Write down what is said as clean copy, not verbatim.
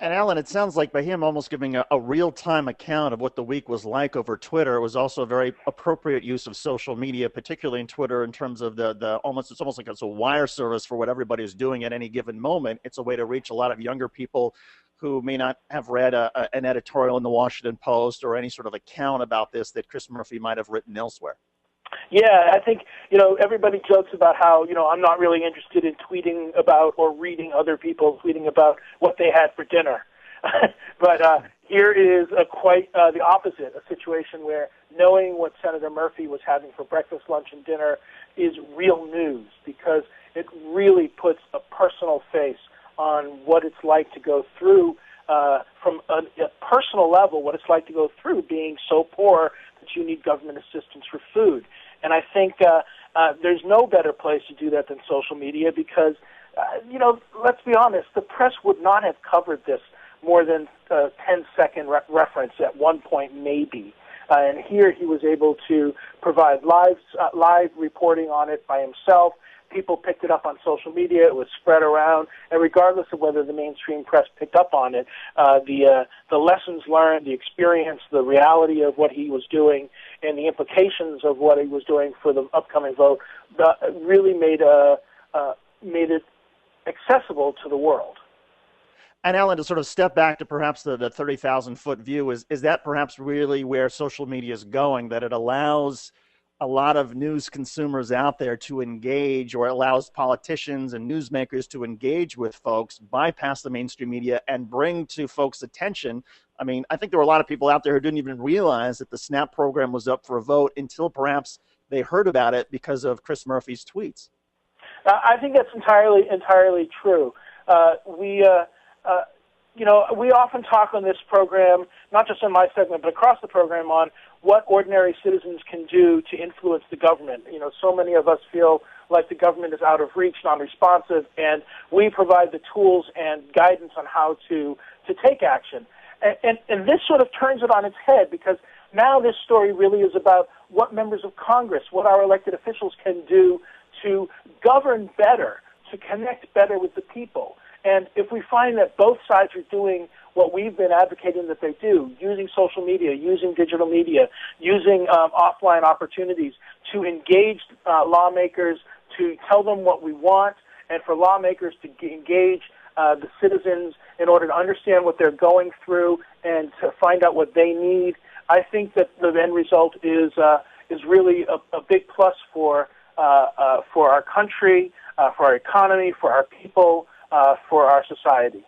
And Alan, it sounds like by him almost giving a real-time account of what the week was like over Twitter, it was also a very appropriate use of social media, particularly in Twitter, in terms of the almost it's almost like it's a wire service for what everybody is doing at any given moment. It's a way to reach a lot of younger people who may not have read an editorial in the Washington Post or any sort of account about this that Chris Murphy might have written elsewhere. Yeah, I think, everybody jokes about how, I'm not really interested in tweeting about or reading other people tweeting about what they had for dinner. But here is quite the opposite, a situation where knowing what Senator Murphy was having for breakfast, lunch, and dinner is real news because it really puts a personal face on what it's like to go through, from a personal level, what it's like to go through being so poor that you need government assistance for food. And I think there's no better place to do that than social media because, let's be honest, the press would not have covered this more than a 10-second reference at one point maybe. And here he was able to provide live reporting on it by himself. People picked it up on social media. It was spread around, and regardless of whether the mainstream press picked up on it, the lessons learned, the experience, the reality of what he was doing, and the implications of what he was doing for the upcoming vote really made it accessible to the world. And Alan, to sort of step back to perhaps the 30,000-foot view, is that perhaps really where social media is going, that it allows a lot of news consumers out there to engage, or allows politicians and newsmakers to engage with folks, bypass the mainstream media, and bring to folks' attention. I mean, I think there were a lot of people out there who didn't even realize that the SNAP program was up for a vote until perhaps they heard about it because of Chris Murphy's tweets. I think that's entirely true. We often talk on this program, not just in my segment, but across the program, on what ordinary citizens can do to influence the government. So many of us feel like the government is out of reach, non-responsive, and we provide the tools and guidance on how to take action. And this sort of turns it on its head because now this story really is about what members of Congress, what our elected officials can do to govern better, to connect better with the people. And if we find that both sides are doing what we've been advocating that they do, using social media, using digital media, using offline opportunities to engage lawmakers, to tell them what we want, and for lawmakers to engage the citizens in order to understand what they're going through and to find out what they need, I think that the end result is really a big plus for our country, for our economy, for our people, for our society.